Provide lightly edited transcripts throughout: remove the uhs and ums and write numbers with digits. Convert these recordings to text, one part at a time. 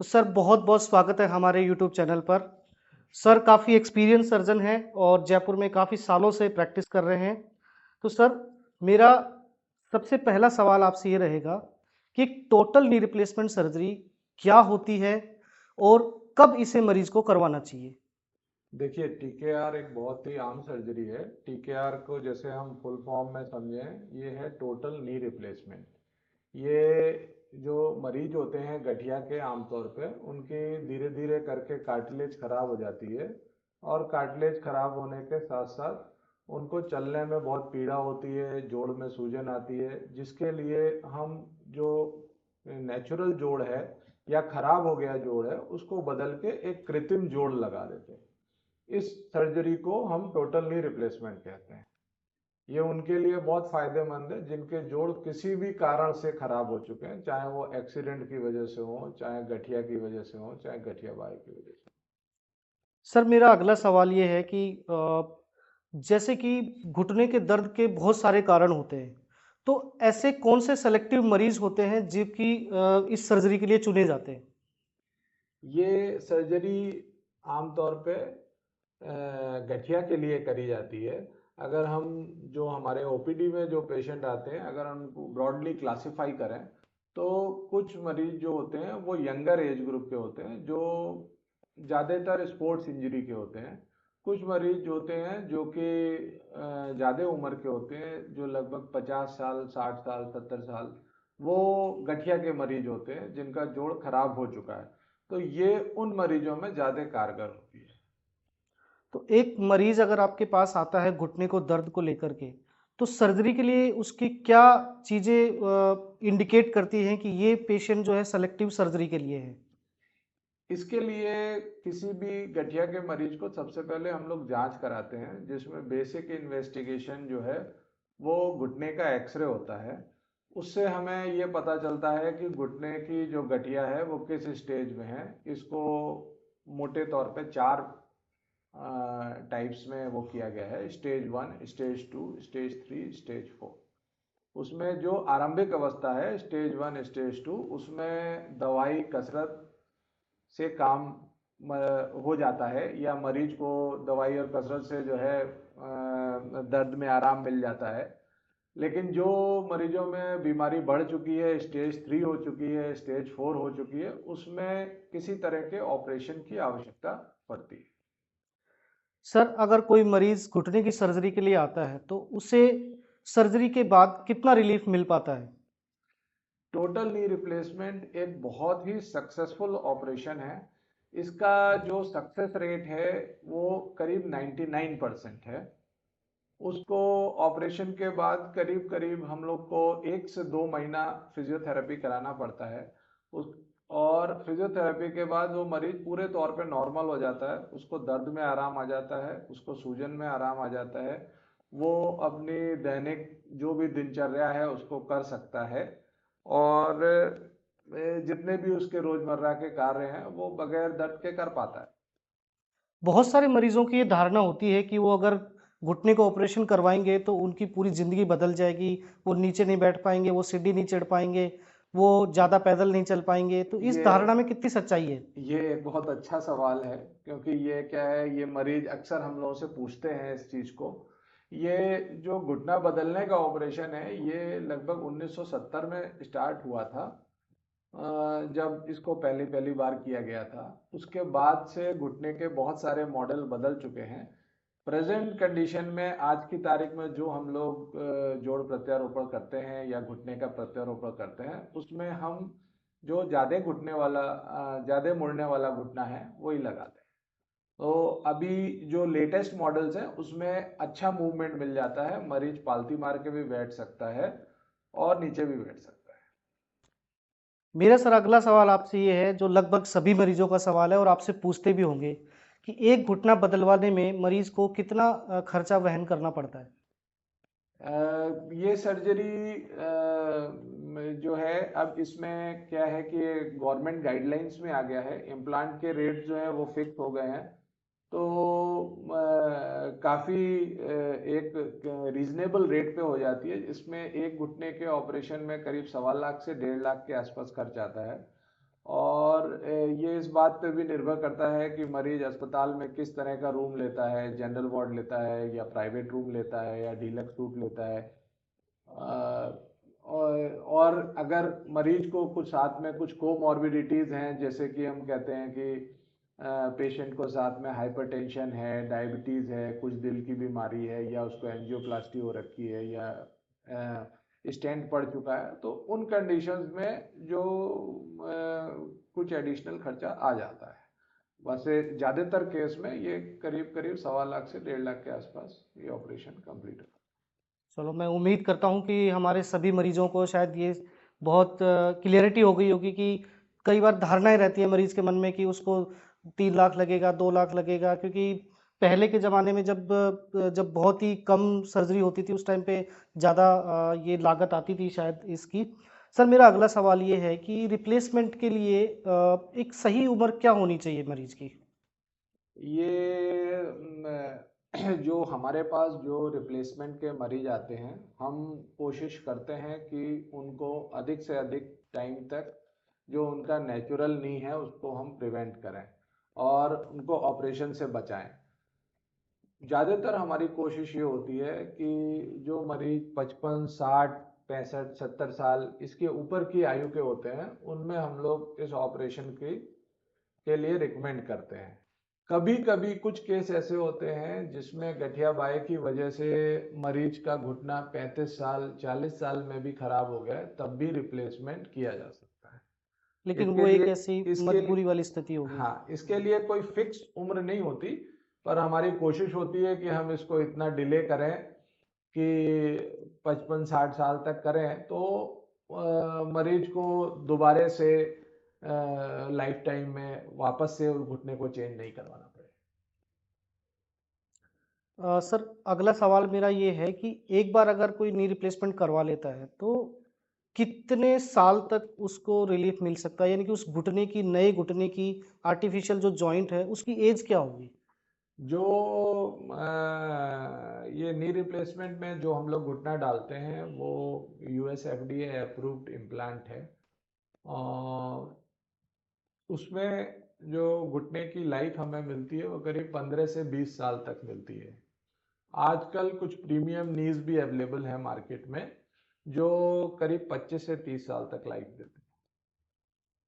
तो सर बहुत-बहुत स्वागत है हमारे यूट्यूब चैनल पर। सर काफ़ी एक्सपीरियंस सर्जन हैं और जयपुर में काफ़ी सालों से प्रैक्टिस कर रहे हैं। तो सर मेरा सबसे पहला सवाल आपसे ये रहेगा कि टोटल नी रिप्लेसमेंट सर्जरी क्या होती है और कब इसे मरीज़ को करवाना चाहिए? देखिए, टीकेआर एक बहुत ही आम सर्जरी है। टीकेआर को जैसे हम फुल फॉर्म में समझें, ये है टोटल नी रिप्लेसमेंट। ये जो मरीज होते हैं गठिया के, आमतौर पे उनकी धीरे धीरे करके कार्टिलेज खराब हो जाती है, और कार्टिलेज खराब होने के साथ साथ उनको चलने में बहुत पीड़ा होती है, जोड़ में सूजन आती है, जिसके लिए हम जो नेचुरल जोड़ है या खराब हो गया जोड़ है उसको बदल के एक कृत्रिम जोड़ लगा देते हैं। इस सर्जरी को हम टोटल नी रिप्लेसमेंट कहते हैं। ये उनके लिए बहुत फायदेमंद है जिनके जोड़ किसी भी कारण से खराब हो चुके हैं, चाहे वो एक्सीडेंट की वजह से हो, चाहे गठिया की वजह से हो, चाहे गठिया बाई की वजह से सर मेरा अगला सवाल ये है कि जैसे कि घुटने के दर्द के बहुत सारे कारण होते हैं, तो ऐसे कौन से सेलेक्टिव मरीज़ होते हैं जो कि इस सर्जरी के लिए चुने जाते हैं? हो। ये सर्जरी आमतौर पे गठिया के लिए करी जाती है। अगर हम जो हमारे ओपीडी में जो पेशेंट आते हैं, अगर हम उनको ब्रॉडली क्लासिफाई करें, तो कुछ मरीज जो होते हैं वो यंगर एज ग्रुप के होते हैं, जो ज़्यादातर स्पोर्ट्स इंजरी के होते हैं। कुछ मरीज होते हैं जो कि ज़्यादा उम्र के होते हैं, जो लगभग 50 साल, 60 साल, 70 साल, वो गठिया के मरीज होते हैं जिनका जोड़ खराब हो चुका है। तो ये उन मरीजों में ज़्यादा कारगर होती है। तो एक मरीज़ अगर आपके पास आता है घुटने को दर्द को लेकर के, तो सर्जरी के लिए उसकी क्या चीज़ें इंडिकेट करती हैं कि ये पेशेंट जो है सेलेक्टिव सर्जरी के लिए है? इसके लिए किसी भी गठिया के मरीज को सबसे पहले हम लोग जांच कराते हैं, जिसमें बेसिक इन्वेस्टिगेशन जो है वो घुटने का एक्सरे होता है। उससे हमें ये पता चलता है कि घुटने की जो गठिया है वो किस स्टेज में है। इसको मोटे तौर पे चार टाइप्स में वो किया गया है: स्टेज 1, स्टेज 2, स्टेज 3, स्टेज 4। उसमें जो आरंभिक अवस्था है, स्टेज 1, स्टेज 2, उसमें दवाई कसरत से काम हो जाता है, या मरीज को दवाई और कसरत से जो है दर्द में आराम मिल जाता है। लेकिन जो मरीजों में बीमारी बढ़ चुकी है, स्टेज 3 हो चुकी है, स्टेज 4 हो चुकी है, उसमें किसी तरह के ऑपरेशन की आवश्यकता पड़ती है। सर अगर कोई मरीज़ घुटने की सर्जरी के लिए आता है, तो उसे सर्जरी के बाद कितना रिलीफ़ मिल पाता है? टोटल नी रिप्लेसमेंट एक बहुत ही सक्सेसफुल ऑपरेशन है। इसका जो सक्सेस रेट है वो करीब 99% है। उसको ऑपरेशन के बाद करीब करीब हम लोग को 1 से 2 महीना फिजियोथेरेपी कराना पड़ता है। उस और फिजियोथेरेपी के बाद वो मरीज पूरे तौर पे नॉर्मल हो जाता है, उसको दर्द में आराम आ जाता है, उसको सूजन में आराम आ जाता है। वो अपनी दैनिक जो भी दिनचर्या है उसको कर सकता है, और जितने भी उसके रोजमर्रा के कार्य हैं वो बगैर दर्द के कर पाता है। बहुत सारे मरीज़ों की ये धारणा होती है कि वो अगर घुटने का ऑपरेशन करवाएँगे तो उनकी पूरी ज़िंदगी बदल जाएगी, वो नीचे नहीं बैठ पाएँगे, वो सीढ़ी नहीं चढ़ पाएँगे, वो ज़्यादा पैदल नहीं चल पाएँगे, तो इस ये धारणा में कितनी सच्चाई है? ये एक बहुत अच्छा सवाल है, क्योंकि ये क्या है, ये मरीज अक्सर हम लोगों से पूछते हैं इस चीज को। ये जो घुटना बदलने का ऑपरेशन है, ये लगभग 1970 में स्टार्ट हुआ था, जब इसको पहली पहली बार किया गया था। उसके बाद से घुटने के बहुत सारे मॉडल बदल चुके हैं। प्रेजेंट कंडीशन में आज की तारीख में जो हम लोग जोड़ प्रत्यारोपण करते हैं या घुटने का प्रत्यारोपण करते हैं, उसमें हम जो ज्यादा घुटने वाला, ज्यादा मुड़ने वाला घुटना है वही लगाते हैं। तो अभी जो लेटेस्ट मॉडल्स हैं उसमें अच्छा मूवमेंट मिल जाता है, मरीज पालती मार के भी बैठ सकता है और नीचे भी बैठ सकता है। मेरा सर अगला सवाल आपसे ये है जो लगभग सभी मरीजों का सवाल है और आपसे पूछते भी होंगे कि एक घुटना बदलवाने में मरीज़ को कितना खर्चा वहन करना पड़ता है? ये सर्जरी जो है, अब इसमें क्या है कि गवर्नमेंट गाइडलाइंस में आ गया है, इम्प्लांट के रेट जो है वो फिक्स हो गए हैं। तो काफ़ी एक रीजनेबल रेट पे हो जाती है। इसमें एक घुटने के ऑपरेशन में करीब 1.25 लाख से 1.5 लाख के आसपास खर्च आता है। और ये इस बात पे भी निर्भर करता है कि मरीज अस्पताल में किस तरह का रूम लेता है, जनरल वार्ड लेता है या प्राइवेट रूम लेता है या डीलक्स सूट लेता है। और अगर मरीज को कुछ साथ में कुछ कोमॉर्बिडिटीज़ हैं, जैसे कि हम कहते हैं कि पेशेंट को साथ में हाइपरटेंशन है, डायबिटीज़ है, कुछ दिल की बीमारी है या उसको एंजियोप्लास्टी हो रखी है या स्टेंट पड़ चुका है, तो उन कंडीशंस में जो कुछ एडिशनल खर्चा आ जाता है। वैसे ज़्यादातर केस में ये करीब करीब 1.25 लाख से 1.5 लाख के आसपास ये ऑपरेशन कंप्लीट होता चलो, मैं उम्मीद करता हूँ कि हमारे सभी मरीजों को शायद ये बहुत क्लियरिटी हो गई होगी कि कई बार धारणाएं रहती है मरीज के मन में कि उसको 3 लाख लगेगा, 2 लाख लगेगा, क्योंकि पहले के ज़माने में जब बहुत ही कम सर्जरी होती थी उस टाइम पे ज़्यादा ये लागत आती थी शायद इसकी। सर, मेरा अगला सवाल ये है कि रिप्लेसमेंट के लिए एक सही उम्र क्या होनी चाहिए मरीज की? ये जो हमारे पास जो रिप्लेसमेंट के मरीज आते हैं, हम कोशिश करते हैं कि उनको अधिक से अधिक टाइम तक जो उनका नेचुरल नी है उसको हम प्रिवेंट करें और उनको ऑपरेशन से बचाएं। ज़्यादातर हमारी कोशिश ये होती है कि जो मरीज 55, 60, 65, 70 साल इसके ऊपर की आयु के होते हैं, उनमें हम लोग इस ऑपरेशन के लिए रिकमेंड करते हैं। कभी कभी कुछ केस ऐसे होते हैं जिसमें गठिया बाई की वजह से मरीज का घुटना 35 साल 40 साल में भी खराब हो गया है, तब भी रिप्लेसमेंट किया जा सकता है। लेकिन इसके वो एक लिए ऐसी इसके मजबूरी लिए वाली स्थिति होगी। हाँ, इसके लिए कोई फिक्स उम्र नहीं होती, पर हमारी कोशिश होती है कि हम इसको इतना डिले करें कि 55-60 साल तक करें, तो मरीज को दोबारे से लाइफ टाइम में वापस से उस घुटने को चेंज नहीं करवाना पड़े। सर, अगला सवाल मेरा ये है कि एक बार अगर कोई नी रिप्लेसमेंट करवा लेता है तो कितने साल तक उसको रिलीफ मिल सकता है, यानी कि उस घुटने की, नए घुटने की आर्टिफिशियल जो जॉइंट है उसकी एज क्या होगी? जो ये नी रिप्लेसमेंट में जो हम लोग घुटना डालते हैं वो यूएस एफडीए अप्रूव्ड इम्प्लांट है, और उसमें जो घुटने की लाइफ हमें मिलती है वो करीब 15 से 20 साल तक मिलती है। आजकल कुछ प्रीमियम नीज भी अवेलेबल है मार्केट में जो करीब 25 से 30 साल तक लाइफ देते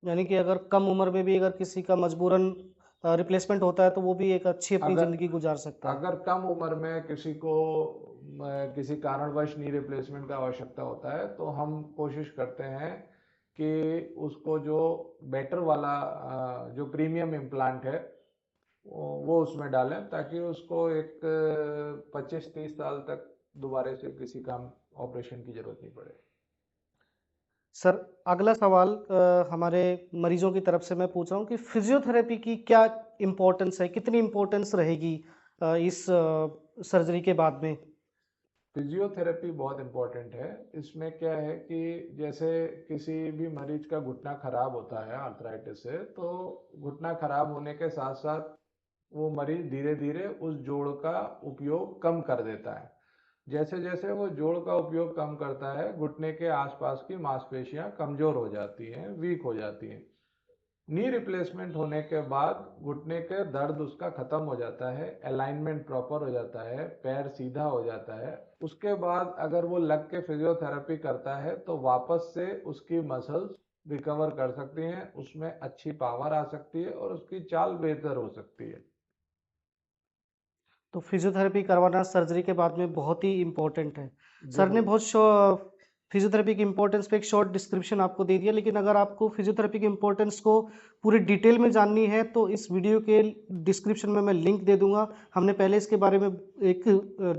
यानी कि अगर कम उम्र में भी अगर किसी का मजबूरन रिप्लेसमेंट होता है तो वो भी एक अच्छी हैं। अपनी अगर ज़िंदगी गुजार सकता है। अगर कम उम्र में किसी को किसी कारणवश नी रिप्लेसमेंट का आवश्यकता होता है, तो हम कोशिश करते हैं कि उसको जो बेटर वाला जो प्रीमियम इम्प्लांट है वो उसमें डालें, ताकि उसको एक 25-30 साल तक दोबारा से किसी काम ऑपरेशन की जरूरत नहीं पड़े। सर, अगला सवाल हमारे मरीजों की तरफ से मैं पूछ रहा हूँ कि फिजियोथेरेपी की क्या इम्पोर्टेंस है, कितनी इम्पोर्टेंस रहेगी इस सर्जरी के बाद में? फिजियोथेरेपी बहुत इम्पोर्टेंट है। इसमें क्या है कि जैसे किसी भी मरीज का घुटना खराब होता है आर्थराइटिस से, तो घुटना खराब होने के साथ साथ वो मरीज धीरे धीरे उस जोड़ का उपयोग कम कर देता है। जैसे जैसे वो जोड़ का उपयोग कम करता है, घुटने के आसपास की मांसपेशियां कमजोर हो जाती हैं, वीक हो जाती हैं। नी रिप्लेसमेंट होने के बाद घुटने के दर्द उसका खत्म हो जाता है, अलाइनमेंट प्रॉपर हो जाता है, पैर सीधा हो जाता है। उसके बाद अगर वो लग के फिजियोथेरेपी करता है तो वापस से उसकी मसल्स रिकवर कर सकती हैं, उसमें अच्छी पावर आ सकती है और उसकी चाल बेहतर हो सकती है। तो फिजियोथेरेपी करवाना सर्जरी के बाद में बहुत ही इम्पोर्टेंट है। सर ने जरूर। बहुत फिजियोथेरेपी की इम्पोर्टेंस पे एक शॉर्ट डिस्क्रिप्शन आपको दे दिया, लेकिन अगर आपको फिजियोथेरेपी की इम्पोर्टेंस को पूरी डिटेल में जाननी है तो इस वीडियो के डिस्क्रिप्शन में मैं लिंक दे दूंगा। हमने पहले इसके बारे में एक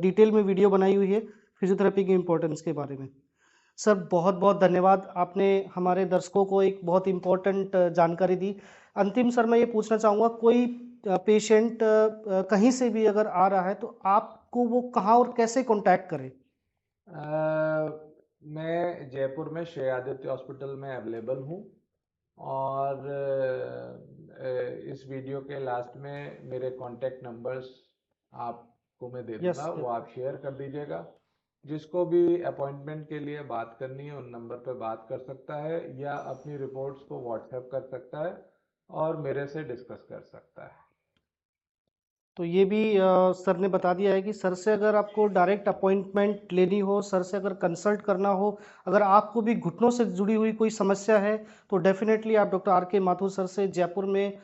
डिटेल में वीडियो बनाई हुई है फिजियोथेरेपी की इम्पोर्टेंस के बारे में। सर, बहुत बहुत धन्यवाद, आपने हमारे दर्शकों को एक बहुत इम्पोर्टेंट जानकारी दी। अंतिम सर, मैं ये पूछना चाहूँगा, कोई पेशेंट कहीं से भी अगर आ रहा है तो आपको वो कहाँ और कैसे कांटेक्ट करे? मैं जयपुर में श्री आदित्य हॉस्पिटल में अवेलेबल हूँ, और इस वीडियो के लास्ट में मेरे कॉन्टैक्ट नंबर्स आपको मैं दे यस, दूंगा, वो आप शेयर कर दीजिएगा। जिसको भी अपॉइंटमेंट के लिए बात करनी है उन नंबर पे बात कर सकता है, या अपनी रिपोर्ट्स को व्हाट्सएप कर सकता है और मेरे से डिस्कस कर सकता है। तो ये भी सर ने बता दिया है कि सर से अगर आपको डायरेक्ट अपॉइंटमेंट लेनी हो, सर से अगर कंसल्ट करना हो, अगर आपको भी घुटनों से जुड़ी हुई कोई समस्या है, तो डेफ़िनेटली आप डॉक्टर आर के माथुर सर से जयपुर में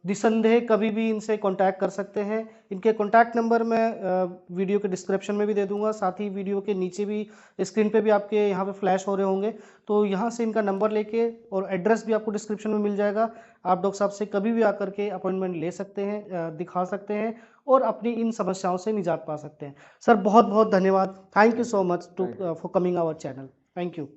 निसंदेह कभी भी इनसे कॉन्टैक्ट कर सकते हैं। इनके कॉन्टैक्ट नंबर मैं वीडियो के डिस्क्रिप्शन में भी दे दूँगा, साथ ही वीडियो के नीचे भी स्क्रीन पे भी आपके यहाँ पे फ्लैश हो रहे होंगे। तो यहाँ से इनका नंबर लेके और एड्रेस भी आपको डिस्क्रिप्शन में मिल जाएगा। आप डॉक्टर साहब से कभी भी आकर के अपॉइंटमेंट ले सकते हैं, दिखा सकते हैं और अपनी इन समस्याओं से निजात पा सकते हैं। सर बहुत-बहुत धन्यवाद। Thank you thank so you. Much to thank you. For coming our channel. Thank you.